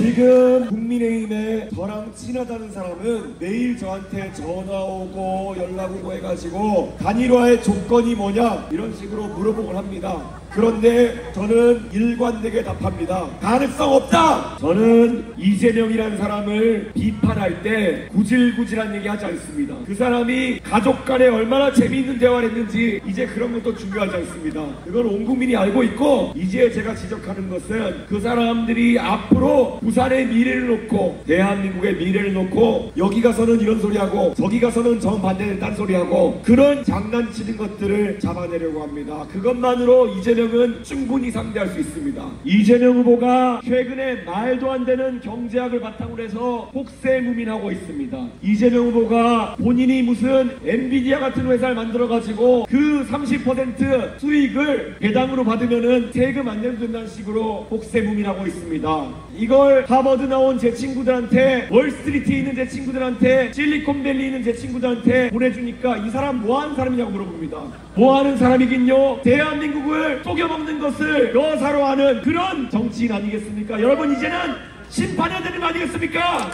지금 국민의힘에 저랑 친하다는 사람은 매일 저한테 전화 오고 연락 오고 해가지고 단일화의 조건이 뭐냐 이런 식으로 물어보곤 합니다. 그런데 저는 일관되게 답합니다. 가능성 없다! 저는 이재명이라는 사람을 비판할 때 구질구질한 얘기 하지 않습니다. 그 사람이 가족 간에 얼마나 재미있는 대화를 했는지 이제 그런 것도 중요하지 않습니다. 그건 온 국민이 알고 있고, 이제 제가 지적하는 것은 그 사람들이 앞으로 부산의 미래를 놓고 대한민국의 미래를 놓고 여기 가서는 이런 소리하고 저기 가서는 정반대는 딴소리하고 그런 장난치는 것들을 잡아내려고 합니다. 그것만으로 이재명은 충분히 상대할 수 있습니다. 이재명 후보가 최근에 말도 안 되는 경제학을 바탕으로 해서 폭세무민하고 있습니다. 이재명 후보가 본인이 무슨 엔비디아 같은 회사를 만들어가지고 그 30% 수익을 배당으로 받으면은 세금 안 내도 된다는 식으로 폭세무민하고 있습니다. 이걸 하버드 나온 제 친구들한테, 월스트리트에 있는 제 친구들한테, 실리콘밸리에 있는 제 친구들한테 보내주니까 이 사람 뭐하는 사람이냐고 물어봅니다. 뭐하는 사람이긴요? 대한민국을 속여먹는 것을 여사로 하는 그런 정치인 아니겠습니까? 여러분, 이제는 심판해야 되는 거 아니겠습니까?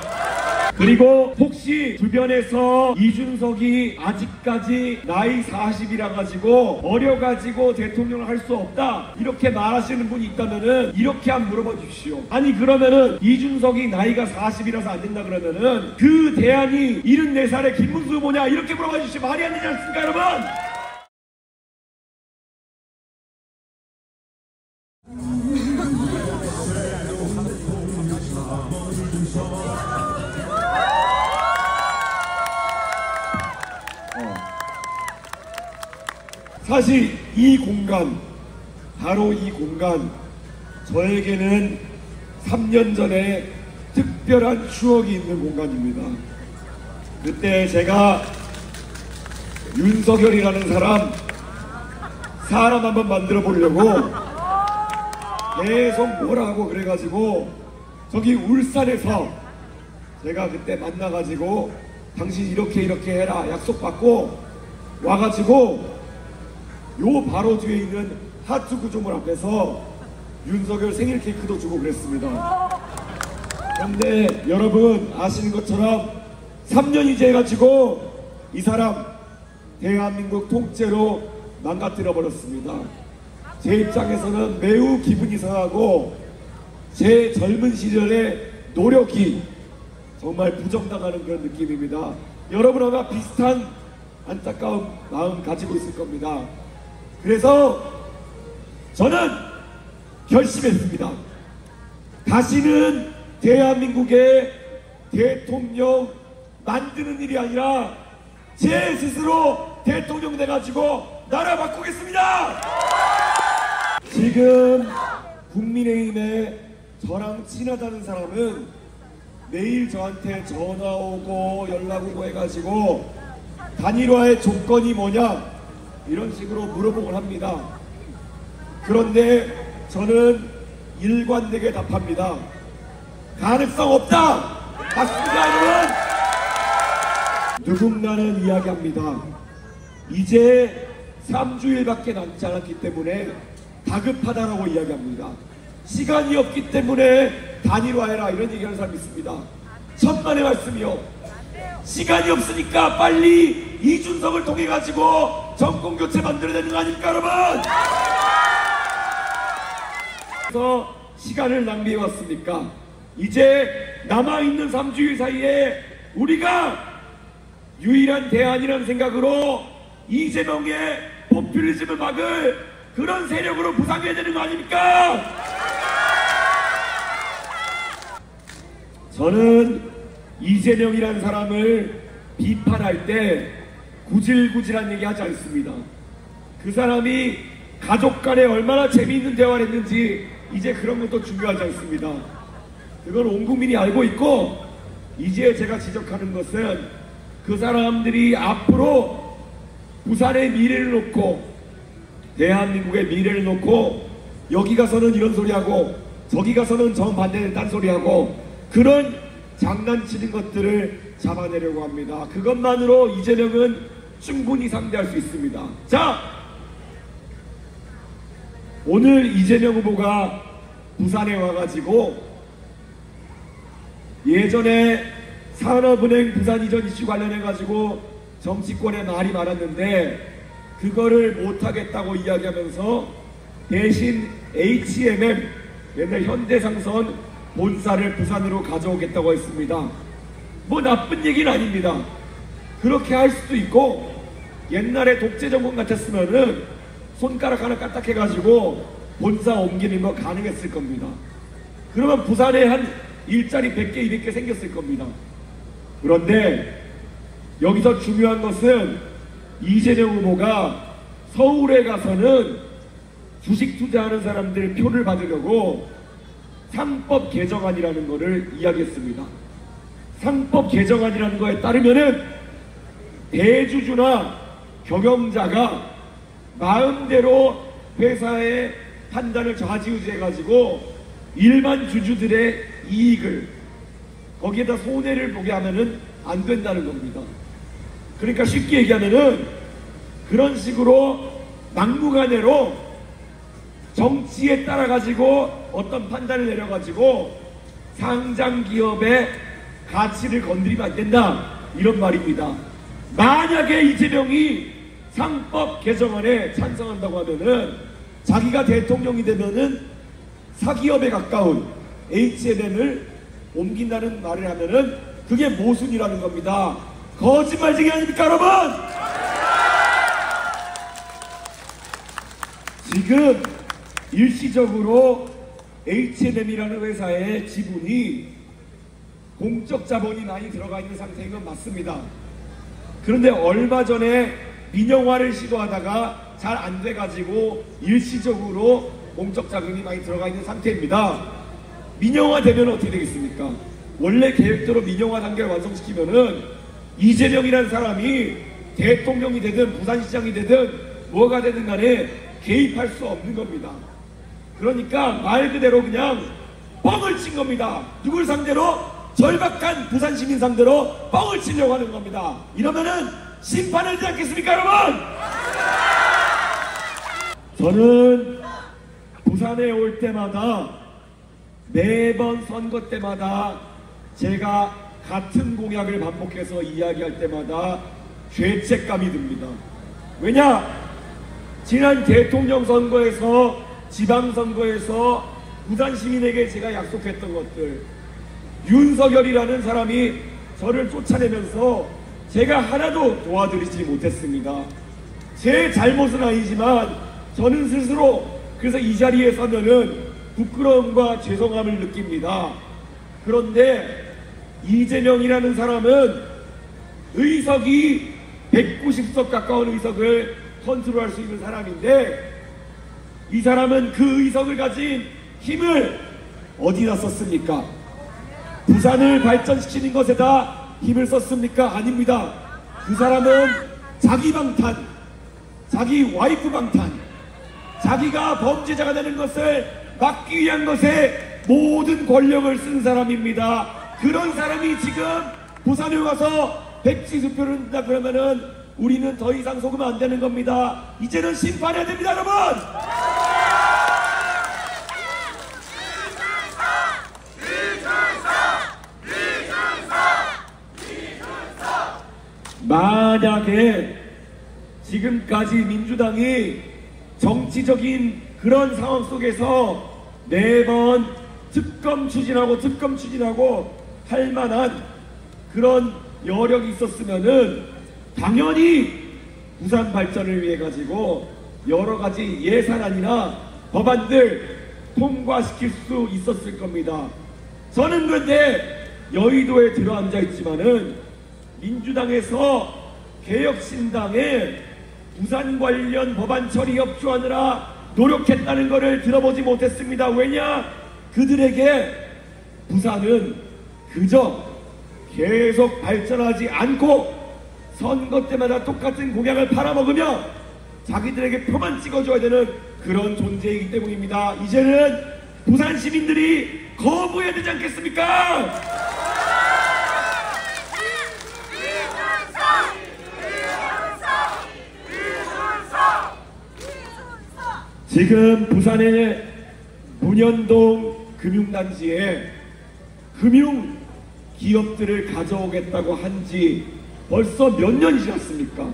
그리고 혹시 주변에서 이준석이 아직까지 나이 40이라 가지고 어려가지고 대통령을 할 수 없다 이렇게 말하시는 분이 있다면은 이렇게 한번 물어봐 주십시오. 아니 그러면은 이준석이 나이가 40이라서 안 된다 그러면은 그 대안이 74살의 김문수 후보냐 이렇게 물어봐 주시면 말이 안 되지 않습니까 여러분? 사실 이 공간, 바로 이 공간, 저에게는 3년 전에 특별한 추억이 있는 공간입니다. 그때 제가 윤석열이라는 사람 한번 만들어 보려고 계속 뭐라고 그래가지고 저기 울산에서 제가 그때 만나가지고 당신 이렇게 해라 약속받고 와가지고 요 바로 뒤에 있는 하트 구조물 앞에서 윤석열 생일 케이크도 주고 그랬습니다. 그런데 여러분 아시는 것처럼 3년이제 해가지고 이 사람 대한민국 통째로 망가뜨려 버렸습니다. 제 입장에서는 매우 기분이 상하고 제 젊은 시절의 노력이 정말 부정당하는 그런 느낌입니다. 여러분 아마 비슷한 안타까운 마음 가지고 있을 겁니다. 그래서 저는 결심했습니다. 다시는 대한민국의 대통령 만드는 일이 아니라 제 스스로 대통령 돼가지고 나라 바꾸겠습니다. 지금 국민의힘에 저랑 친하다는 사람은 매일 저한테 전화 오고 연락 오고 해가지고 단일화의 조건이 뭐냐 이런 식으로 물어보곤 합니다. 그런데 저는 일관되게 답합니다. 가능성 없다! 맞습니다 여러분! 누군가는 이야기합니다. 이제 3주일밖에 남지 않았기 때문에 다급하다라고 이야기합니다. 시간이 없기 때문에 단일화해라 이런 얘기하는 사람이 있습니다. 천만의 말씀이요. 시간이 없으니까 빨리 이준석을 통해 가지고 정권교체 만들어야 되는 거 아닙니까 여러분? 그래서 시간을 낭비해 왔습니까? 이제 남아있는 3주일 사이에 우리가 유일한 대안이라는 생각으로 이재명의 포퓰리즘을 막을 그런 세력으로 부상해야 되는 거 아닙니까? 저는 이재명이라는 사람을 비판할 때 구질구질한 얘기 하지 않습니다. 그 사람이 가족 간에 얼마나 재미있는 대화를 했는지 이제 그런 것도 중요하지 않습니다. 그건 온 국민이 알고 있고, 이제 제가 지적하는 것은 그 사람들이 앞으로 부산의 미래를 놓고 대한민국의 미래를 놓고 여기 가서는 이런 소리하고 저기 가서는 정반대는 딴소리하고 그런 장난치는 것들을 잡아내려고 합니다. 그것만으로 이재명은 충분히 상대할 수 있습니다. 자, 오늘 이재명 후보가 부산에 와가지고 예전에 산업은행 부산 이전 이슈 관련해 가지고 정치권에 말이 많았는데 그거를 못하겠다고 이야기하면서 대신 HMM 옛날 현대상선 본사를 부산으로 가져오겠다고 했습니다. 뭐 나쁜 얘기는 아닙니다. 그렇게 할 수도 있고 옛날에 독재정권 같았으면은 손가락 하나 까딱해가지고 본사 옮기는 거 가능했을 겁니다. 그러면 부산에 한 일자리 100개, 200개 생겼을 겁니다. 그런데 여기서 중요한 것은 이재명 후보가 서울에 가서는 주식 투자하는 사람들 표를 받으려고 상법 개정안이라는 것을 이야기했습니다. 상법 개정안이라는 거에 따르면은 대주주나 경영자가 마음대로 회사의 판단을 좌지우지해가지고 일반 주주들의 이익을 거기에다 손해를 보게 하면은 안 된다는 겁니다. 그러니까 쉽게 얘기하면은 그런 식으로 막무가내로 정치에 따라 가지고 어떤 판단을 내려 가지고 상장 기업의 가치를 건드리면 안 된다 이런 말입니다. 만약에 이재명이 상법 개정안에 찬성한다고 하면은 자기가 대통령이 되면은 사기업에 가까운 HMM을 옮긴다는 말을 하면은 그게 모순이라는 겁니다. 거짓말쟁이 아닙니까 여러분? 지금 일시적으로 HMM이라는 회사의 지분이 공적 자본이 많이 들어가 있는 상태인 건 맞습니다. 그런데 얼마 전에 민영화를 시도하다가 잘 안 돼가지고 일시적으로 공적 자금이 많이 들어가 있는 상태입니다. 민영화 되면 어떻게 되겠습니까? 원래 계획대로 민영화 단계를 완성시키면은 이재명이라는 사람이 대통령이 되든 부산시장이 되든 뭐가 되든 간에 개입할 수 없는 겁니다. 그러니까 말 그대로 그냥 뻥을 친 겁니다. 누굴 상대로? 절박한 부산 시민 상대로 뻥을 치려고 하는 겁니다. 이러면은 심판을 하지 않겠습니까 여러분? 저는 부산에 올 때마다 매번 선거 때마다 제가 같은 공약을 반복해서 이야기할 때마다 죄책감이 듭니다. 왜냐? 지난 대통령 선거에서 지방선거에서 부산 시민에게 제가 약속했던 것들 윤석열이라는 사람이 저를 쫓아내면서 제가 하나도 도와드리지 못했습니다. 제 잘못은 아니지만 저는 스스로 그래서 이 자리에 서면은 부끄러움과 죄송함을 느낍니다. 그런데 이재명이라는 사람은 의석이 190석 가까운 의석을 컨트롤할 수 있는 사람인데 이 사람은 그 의석을 가진 힘을 어디다 썼습니까? 부산을 발전시키는 것에다 힘을 썼습니까? 아닙니다. 그 사람은 자기 방탄, 자기 와이프 방탄, 자기가 범죄자가 되는 것을 막기 위한 것에 모든 권력을 쓴 사람입니다. 그런 사람이 지금 부산에 와서 백지 수표를 한다 그러면은 우리는 더 이상 속으면 안 되는 겁니다. 이제는 심판해야 됩니다, 여러분! 만약에 지금까지 민주당이 정치적인 그런 상황 속에서 매번 특검 추진하고 할 만한 그런 여력이 있었으면은 당연히 부산 발전을 위해 가지고 여러 가지 예산안이나 법안들 통과시킬 수 있었을 겁니다. 저는 그런데 여의도에 들어앉아 있지만은 민주당에서 개혁신당에 부산 관련 법안 처리 협조하느라 노력했다는 것을 들어보지 못했습니다. 왜냐? 그들에게 부산은 그저 계속 발전하지 않고 선거 때마다 똑같은 공약을 팔아먹으며 자기들에게 표만 찍어줘야 되는 그런 존재이기 때문입니다. 이제는 부산 시민들이 거부해야 되지 않겠습니까? 지금 부산의 문현동 금융단지에 금융 기업들을 가져오겠다고 한 지 벌써 몇 년이 지났습니까?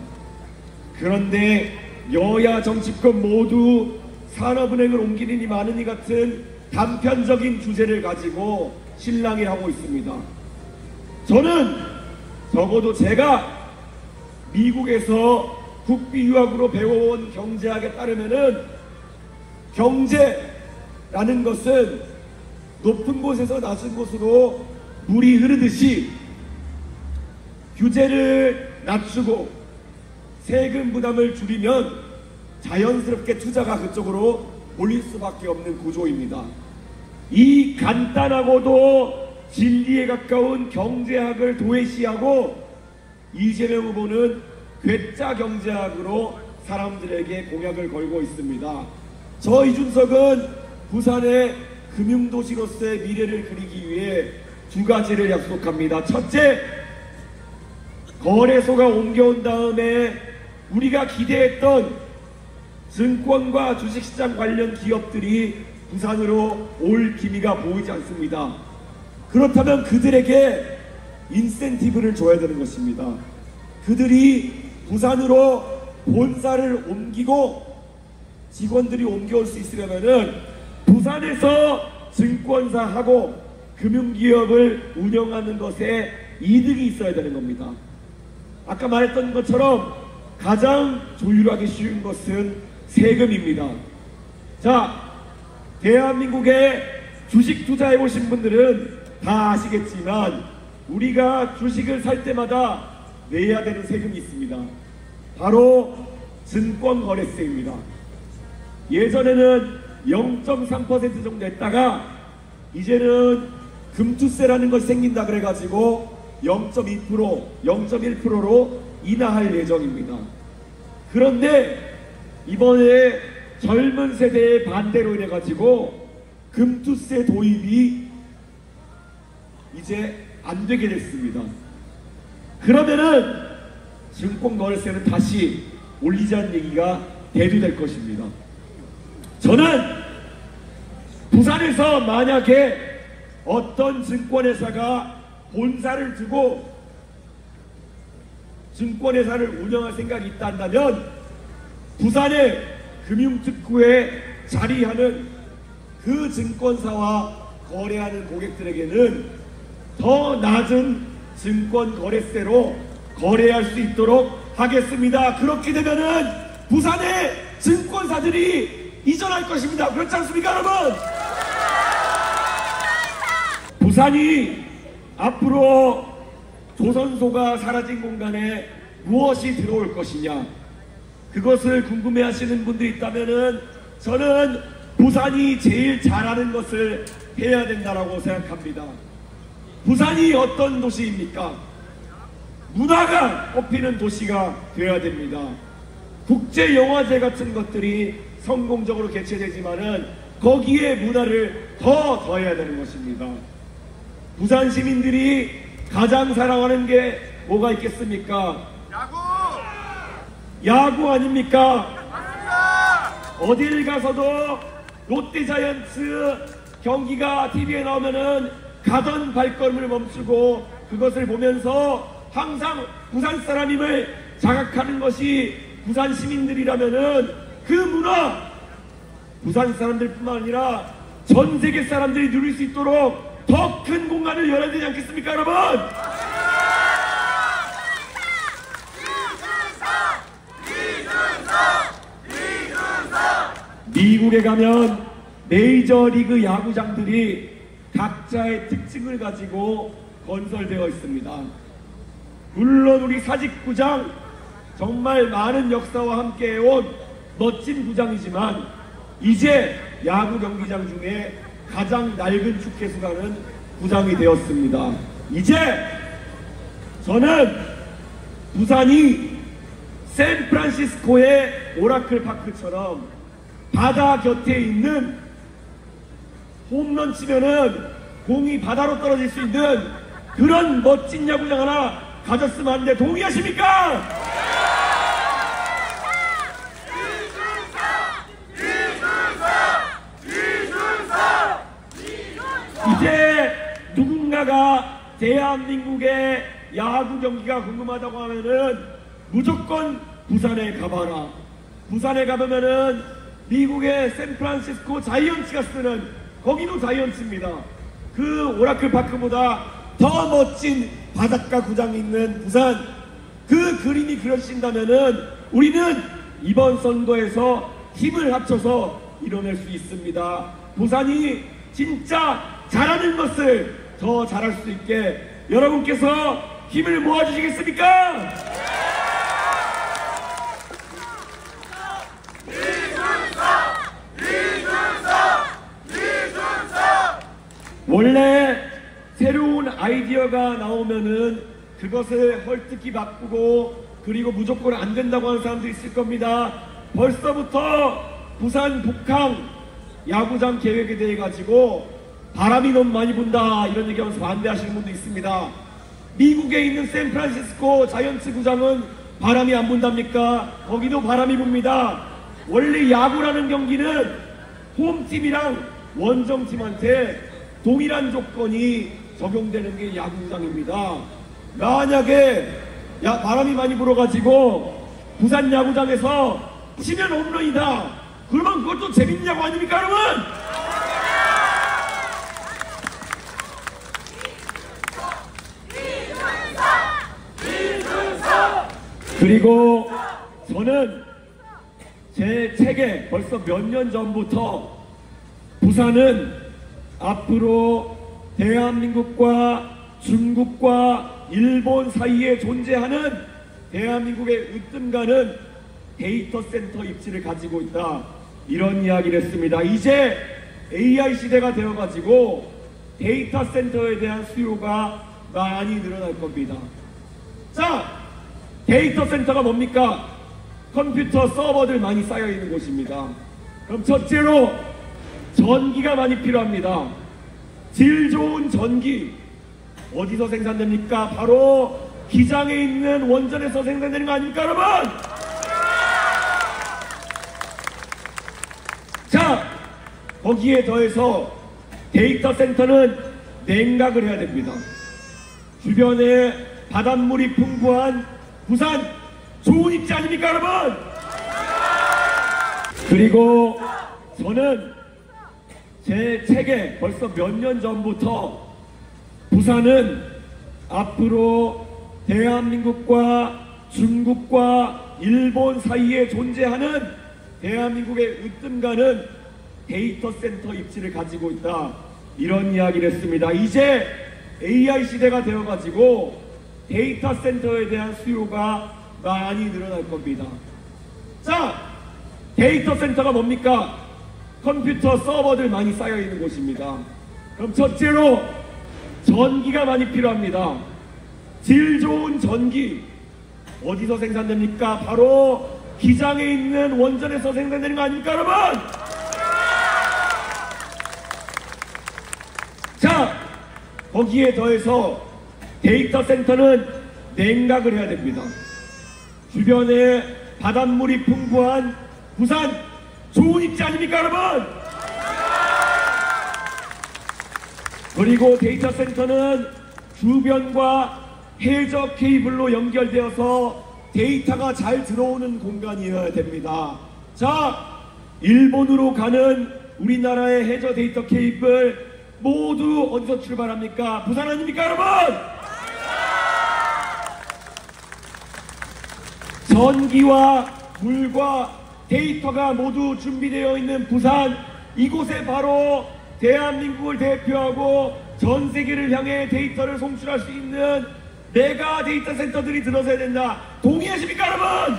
그런데 여야 정치권 모두 산업은행을 옮기느니 마느니 같은 단편적인 주제를 가지고 실랑이하고 있습니다. 저는 적어도 제가 미국에서 국비 유학으로 배워온 경제학에 따르면은 경제라는 것은 높은 곳에서 낮은 곳으로 물이 흐르듯이 규제를 낮추고 세금 부담을 줄이면 자연스럽게 투자가 그쪽으로 몰릴 수밖에 없는 구조입니다. 이 간단하고도 진리에 가까운 경제학을 도외시하고 이재명 후보는 괴짜 경제학으로 사람들에게 공약을 걸고 있습니다. 저 이준석은 부산의 금융도시로서의 미래를 그리기 위해 두 가지를 약속합니다. 첫째, 거래소가 옮겨온 다음에 우리가 기대했던 증권과 주식시장 관련 기업들이 부산으로 올 기미가 보이지 않습니다. 그렇다면 그들에게 인센티브를 줘야 되는 것입니다. 그들이 부산으로 본사를 옮기고 직원들이 옮겨올 수 있으려면은 부산에서 증권사하고 금융기업을 운영하는 것에 이득이 있어야 되는 겁니다. 아까 말했던 것처럼 가장 조율하기 쉬운 것은 세금입니다. 자, 대한민국에 주식 투자해 보신 분들은 다 아시겠지만 우리가 주식을 살 때마다 내야 되는 세금이 있습니다. 바로 증권거래세입니다. 예전에는 0.3% 정도 했다가 이제는 금투세라는 것이 생긴다 그래가지고 0.2%, 0.1%로 인하할 예정입니다. 그런데 이번에 젊은 세대의 반대로 인해가지고 금투세 도입이 이제 안 되게 됐습니다. 그러면은 증권거래세는 다시 올리자는 얘기가 대두될 것입니다. 저는 부산에서 만약에 어떤 증권회사가 본사를 두고 증권회사를 운영할 생각이 있다면 부산의 금융특구에 자리하는 그 증권사와 거래하는 고객들에게는 더 낮은 증권거래세로 거래할 수 있도록 하겠습니다. 그렇게 되면은 부산의 증권사들이 이전할 것입니다. 그렇지 않습니까, 여러분? 부산이 앞으로 조선소가 사라진 공간에 무엇이 들어올 것이냐, 그것을 궁금해하시는 분들이 있다면은 저는 부산이 제일 잘하는 것을 해야 된다고 생각합니다. 부산이 어떤 도시입니까? 문화가 꼽히는 도시가 되어야 됩니다. 국제영화제 같은 것들이 성공적으로 개최되지만은 거기에 문화를 더 더해야 되는 것입니다. 부산 시민들이 가장 사랑하는 게 뭐가 있겠습니까? 야구 아닙니까? 맞습니다. 어딜 가서도 롯데자이언츠 경기가 TV에 나오면은 가던 발걸음을 멈추고 그것을 보면서 항상 부산 사람임을 자각하는 것이 부산 시민들이라면은 그 문화, 부산 사람들뿐만 아니라 전 세계 사람들이 누릴 수 있도록 더 큰 공간을 열어야 되지 않겠습니까, 여러분? 미국에 가면 메이저리그 야구장들이 각자의 특징을 가지고 건설되어 있습니다. 물론 우리 사직구장 정말 많은 역사와 함께 해온 멋진 구장이지만 이제 야구 경기장 중에 가장 낡은 축구수가는 구장이 되었습니다. 이제 저는 부산이 샌프란시스코의 오라클 파크처럼 바다 곁에 있는 홈런 치면은 공이 바다로 떨어질 수 있는 그런 멋진 야구장 하나 가졌으면 하는데 동의하십니까? 이제 누군가가 대한민국의 야구 경기가 궁금하다고 하면은 무조건 부산에 가봐라. 부산에 가보면은 미국의 샌프란시스코 자이언츠가 쓰는, 거기도 자이언츠입니다. 그 오라클 파크보다 더 멋진 바닷가 구장이 있는 부산, 그 그림이 그려진다면은 우리는 이번 선거에서 힘을 합쳐서 이뤄낼 수 있습니다. 부산이 진짜 잘하는 것을 더 잘할 수 있게 여러분께서 힘을 모아주시겠습니까? 원래 새로운 아이디어가 나오면은 그것을 헐뜯기 바꾸고 그리고 무조건 안 된다고 하는 사람도 있을 겁니다. 벌써부터 부산 북항 야구장 계획에 대해 가지고 바람이 너무 많이 분다 이런 얘기하면서 반대하시는 분도 있습니다. 미국에 있는 샌프란시스코 자이언츠 구장은 바람이 안 분답니까? 거기도 바람이 붑니다. 원래 야구라는 경기는 홈팀이랑 원정팀한테 동일한 조건이 적용되는 게 야구장입니다. 만약에 바람이 많이 불어가지고 부산 야구장에서 치면 홈런이다, 그러면 그것도 재밌는 야구 아닙니까 여러분? 그리고 저는 제 책에 벌써 몇 년 전부터 부산은 앞으로 대한민국과 중국과 일본 사이에 존재하는 대한민국의 으뜸가는 데이터 센터 입지를 가지고 있다, 이런 이야기를 했습니다. 이제 AI 시대가 되어가지고 데이터 센터에 대한 수요가 많이 늘어날 겁니다. 자, 데이터 센터가 뭡니까? 컴퓨터 서버들 많이 쌓여 있는 곳입니다. 그럼 첫째로 전기가 많이 필요합니다. 질 좋은 전기 어디서 생산됩니까? 바로 기장에 있는 원전에서 생산되는 거 아닙니까 여러분? 자, 거기에 더해서 데이터 센터는 냉각을 해야 됩니다. 주변에 바닷물이 풍부한 부산 좋은 입지 아닙니까 여러분? 그리고 저는 제 책에 벌써 몇 년 전부터 부산은 앞으로 대한민국과 중국과 일본 사이에 존재하는 대한민국의 으뜸가는 데이터 센터 입지를 가지고 있다, 이런 이야기를 했습니다. 이제 AI 시대가 되어가지고 데이터 센터에 대한 수요가 많이 늘어날 겁니다. 자, 데이터 센터가 뭡니까? 컴퓨터 서버들 많이 쌓여 있는 곳입니다. 그럼 첫째로 전기가 많이 필요합니다. 질 좋은 전기 어디서 생산됩니까? 바로 기장에 있는 원전에서 생산되는 거 아닙니까 여러분? 자, 거기에 더해서 데이터 센터는 냉각을 해야 됩니다. 주변에 바닷물이 풍부한 부산 좋은 입지 아닙니까 여러분? 그리고 데이터 센터는 주변과 해저 케이블로 연결되어서 데이터가 잘 들어오는 공간이어야 됩니다. 자, 일본으로 가는 우리나라의 해저 데이터 케이블 모두 어디서 출발합니까? 부산 아닙니까 여러분? 전기와 물과 데이터가 모두 준비되어 있는 부산, 이곳에 바로 대한민국을 대표하고 전 세계를 향해 데이터를 송출할 수 있는 메가 데이터 센터들이 들어서야 된다. 동의하십니까 여러분?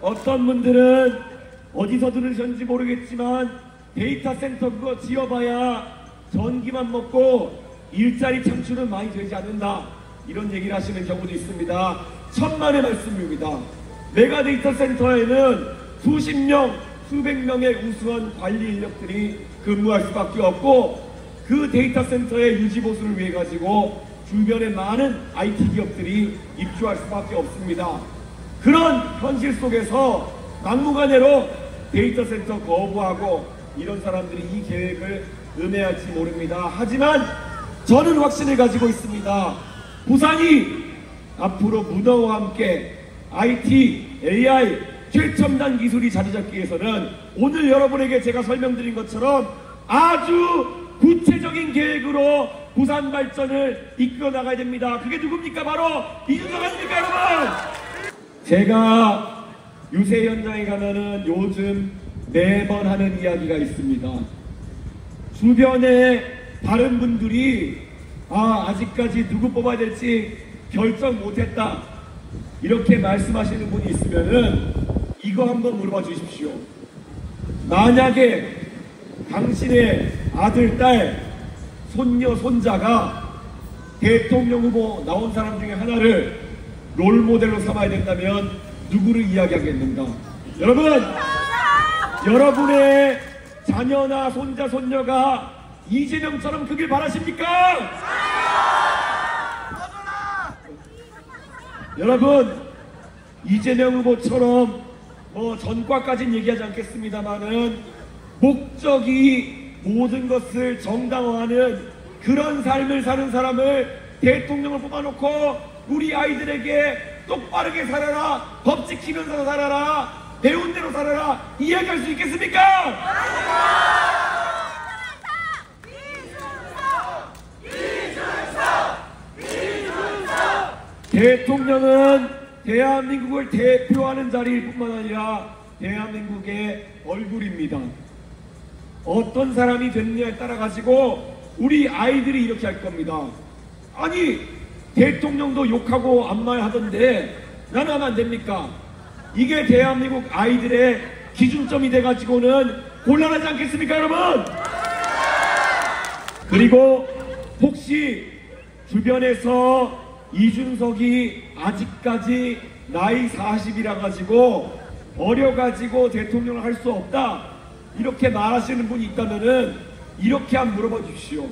어떤 분들은 어디서 들으셨는지 모르겠지만 데이터 센터 그거 지어봐야 전기만 먹고 일자리 창출은 많이 되지 않는다, 이런 얘기를 하시는 경우도 있습니다. 천만의 말씀입니다. 메가 데이터 센터에는 수십 명, 수백 명의 우수한 관리 인력들이 근무할 수밖에 없고 그 데이터 센터의 유지 보수를 위해 가지고 주변에 많은 IT 기업들이 입주할 수밖에 없습니다. 그런 현실 속에서 막무가내로 데이터 센터 거부하고 이런 사람들이 이 계획을 음해할지 모릅니다. 하지만 저는 확신을 가지고 있습니다. 부산이 앞으로 문어와 함께 IT, AI, 최첨단 기술이 자리 잡기 위해서는 오늘 여러분에게 제가 설명드린 것처럼 아주 구체적인 계획으로 부산 발전을 이끌어 나가야 됩니다. 그게 누굽니까? 바로 이준석 아닙니까, 여러분? 제가 유세 현장에 가면은 요즘 매번 하는 이야기가 있습니다. 주변에 다른 분들이 아직까지 누구 뽑아야 될지 결정 못했다 이렇게 말씀하시는 분이 있으면은 이거 한번 물어봐 주십시오. 만약에 당신의 아들, 딸, 손녀, 손자가 대통령 후보 나온 사람 중에 하나를 롤모델로 삼아야 된다면 누구를 이야기하겠는가? 여러분, 여러분의 자녀나 손자, 손녀가 이재명처럼 크길 바라십니까? 여러분, 이재명 후보처럼 전과까지는 얘기하지 않겠습니다만은 목적이 모든 것을 정당화하는 그런 삶을 사는 사람을 대통령을 뽑아놓고 우리 아이들에게 똑바르게 살아라, 법 지키면서 살아라, 배운 대로 살아라 이야기할 수 있겠습니까? 대통령은 대한민국을 대표하는 자리일 뿐만 아니라 대한민국의 얼굴입니다. 어떤 사람이 됐느냐에 따라 가지고 우리 아이들이 이렇게 할 겁니다. 아니, 대통령도 욕하고 안말하던데 나는 하면 안 됩니까? 이게 대한민국 아이들의 기준점이 돼가지고는 곤란하지 않겠습니까, 여러분? 그리고 혹시 주변에서 이준석이 아직까지 나이 40이라 가지고 어려가지고 대통령을 할 수 없다 이렇게 말하시는 분이 있다면은 이렇게 한번 물어봐 주십시오.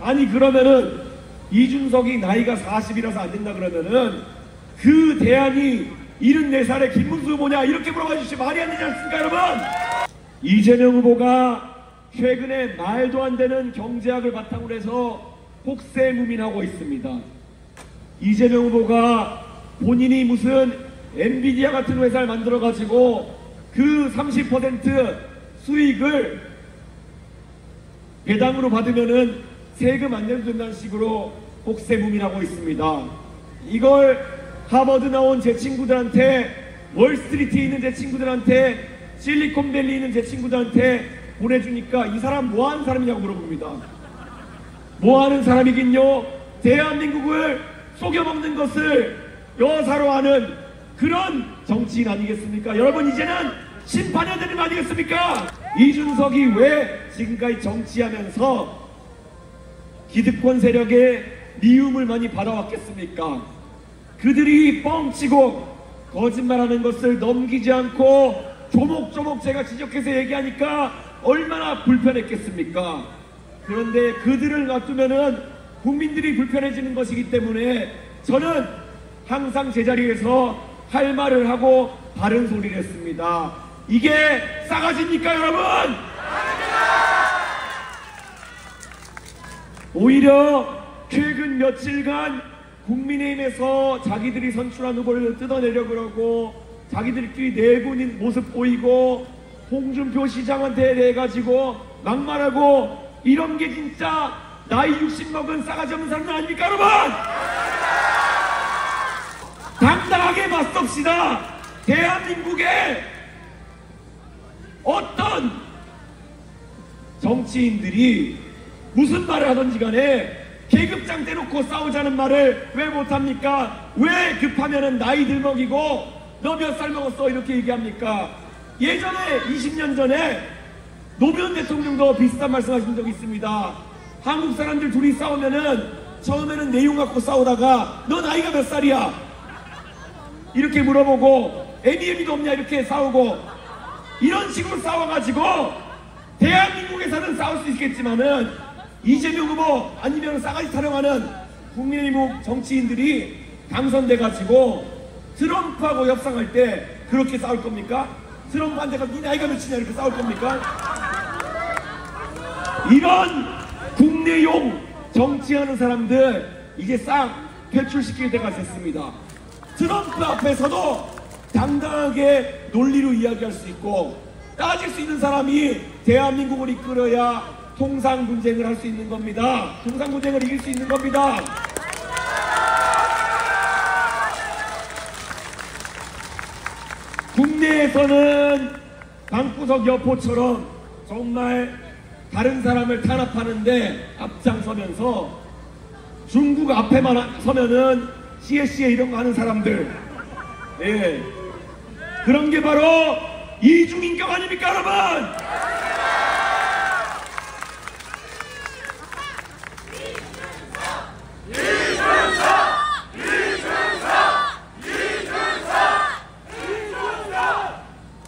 아니, 그러면은 이준석이 나이가 40이라서 안 된다 그러면은 그 대안이 74살의 김문수 후보냐 이렇게 물어봐 주시면 말이 안 되지 않습니까, 여러분? 이재명 후보가 최근에 말도 안 되는 경제학을 바탕으로 해서 폭세무민하고 있습니다. 이재명 후보가 본인이 무슨 엔비디아 같은 회사를 만들어 가지고 그 30% 수익을 배당으로 받으면은 세금 안 내도 된다는 식으로 폭세무민하고 있습니다. 이걸 하버드 나온 제 친구들한테, 월스트리트에 있는 제 친구들한테, 실리콘밸리에 있는 제 친구들한테 보내주니까 이 사람 뭐 하는 사람이냐고 물어봅니다. 뭐 하는 사람이긴요? 대한민국을 속여먹는 것을 여사로 하는 그런 정치인 아니겠습니까? 여러분, 이제는 심판해야 되는 거 아니겠습니까? 이준석이 왜 지금까지 정치하면서 기득권 세력의 미움을 많이 받아왔겠습니까? 그들이 뻥치고 거짓말하는 것을 넘기지 않고 조목조목 제가 지적해서 얘기하니까 얼마나 불편했겠습니까? 그런데 그들을 놔두면은 국민들이 불편해지는 것이기 때문에 저는 항상 제자리에서 할 말을 하고 바른 소리를 했습니다. 이게 싸가지입니까, 여러분? 오히려 최근 며칠간 국민의힘에서 자기들이 선출한 후보를 뜯어내려고 그러고 자기들끼리 내분인 모습 보이고 홍준표 시장한테 내가지고 막말하고 이런 게 진짜 나이 60 먹은 싸가지 없는 사람들 아닙니까, 여러분? 당당하게 맞섭시다. 대한민국의 어떤 정치인들이 무슨 말을 하든지 간에 계급장 떼놓고 싸우자는 말을 왜 못합니까? 왜 급하면은 나이 들먹이고 너 몇 살 먹었어 이렇게 얘기합니까? 예전에 20년 전에 노무현 대통령도 비슷한 말씀하신 적이 있습니다. 한국 사람들 둘이 싸우면은 처음에는 내용 갖고 싸우다가 너 나이가 몇 살이야? 이렇게 물어보고 애미애미도 없냐 이렇게 싸우고 이런 식으로 싸워가지고 대한민국에서는 싸울 수 있겠지만은 이재명 후보 아니면 싸가지 타령하는 국민의힘 정치인들이 당선돼가지고 트럼프하고 협상할 때 그렇게 싸울 겁니까? 트럼프한테 가서 네 나이가 몇이냐 이렇게 싸울 겁니까? 이런 국내용 정치하는 사람들 이제 싹 퇴출시킬 때가 됐습니다. 트럼프 앞에서도 당당하게 논리로 이야기할 수 있고 따질 수 있는 사람이 대한민국을 이끌어야 통상 분쟁을 할 수 있는 겁니다. 통상 분쟁을 이길 수 있는 겁니다. 국내에서는 방구석 여포처럼 정말 다른 사람을 탄압하는데 앞장서면서 중국 앞에만 서면은 시에 이런 거 하는 사람들, 예, 그런 게 바로 이중인격 아닙니까 여러분?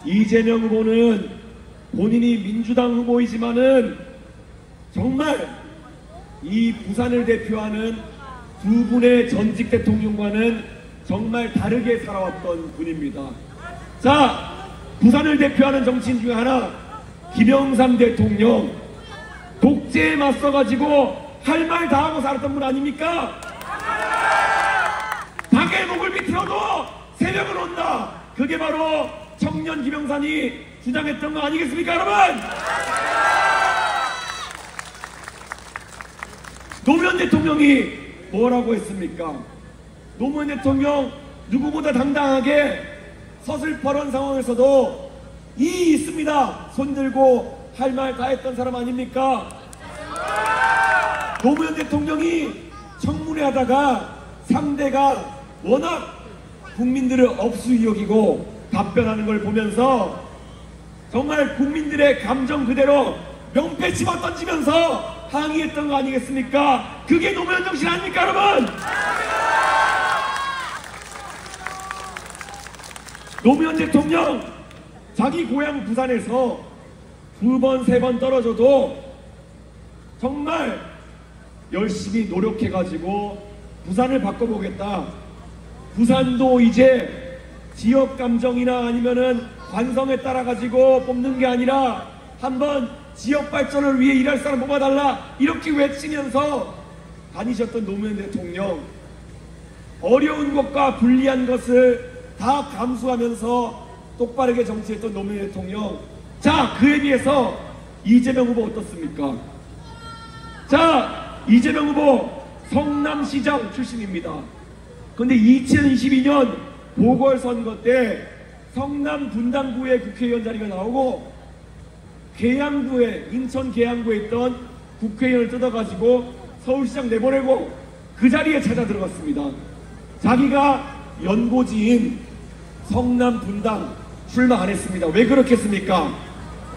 이재명 후보는 본인이 민주당 후보이지만은 정말 이 부산을 대표하는 두 분의 전직 대통령과는 정말 다르게 살아왔던 분입니다. 자, 부산을 대표하는 정치인 중에 하나 김영삼 대통령 독재에 맞서가지고 할 말 다 하고 살았던 분 아닙니까? 닭의 목을 비틀어도 새벽은 온다. 그게 바로 청년 김영삼이 주장했던 거 아니겠습니까 여러분? 노무현 대통령이 뭐라고 했습니까? 노무현 대통령 누구보다 당당하게 서슬퍼런 상황에서도 이 있습니다 손들고 할 말 다 했던 사람 아닙니까? 노무현 대통령이 청문회 하다가 상대가 워낙 국민들을 업수이역이고 답변하는 걸 보면서 정말 국민들의 감정 그대로 명패 집어 던지면서 항의했던 거 아니겠습니까? 그게 노무현 정신 아닙니까 여러분? 노무현 대통령 자기 고향 부산에서 두 번, 세 번 떨어져도 정말 열심히 노력해가지고 부산을 바꿔보겠다. 부산도 이제 지역 감정이나 아니면은 관성에 따라 가지고 뽑는 게 아니라 한번 지역 발전을 위해 일할 사람 뽑아달라 이렇게 외치면서 다니셨던 노무현 대통령, 어려운 것과 불리한 것을 다 감수하면서 똑바르게 정치했던 노무현 대통령. 자, 그에 비해서 이재명 후보 어떻습니까? 자, 이재명 후보 성남시장 출신입니다. 근데 2022년 보궐선거 때 성남 분당구의 국회의원 자리가 나오고 계양구에, 인천 계양구에 있던 국회의원을 뜯어가지고 서울시장 내보내고 그 자리에 찾아 들어갔습니다. 자기가 연고지인 성남 분당 출마 안 했습니다. 왜 그렇겠습니까?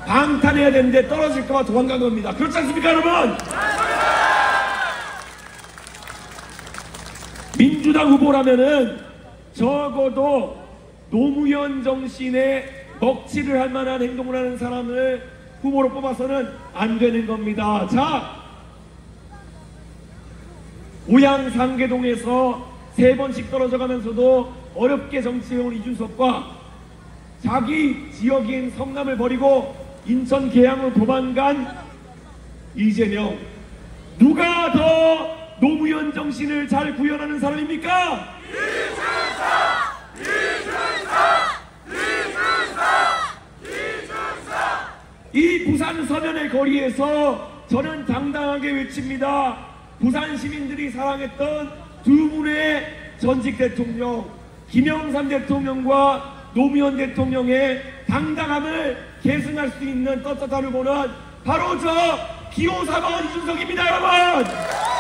방탄해야 되는데 떨어질까봐 도망간 겁니다. 그렇지 않습니까 여러분? 민주당 후보라면은 적어도 노무현 정신에 먹칠을 할 만한 행동을 하는 사람을 후보로 뽑아서는 안 되는 겁니다. 자, 고향 상계동에서 3번씩 떨어져 가면서도 어렵게 정치해온 이준석과 자기 지역인 성남을 버리고 인천 계양으로 도망간 이재명, 누가 더 노무현 정신을 잘 구현하는 사람입니까? 이 부산 서면의 거리에서 저는 당당하게 외칩니다. 부산 시민들이 사랑했던 두 분의 전직 대통령 김영삼 대통령과 노무현 대통령의 당당함을 계승할 수 있는 떳떳함을 보는 바로 저 기호 4번 이준석입니다 여러분.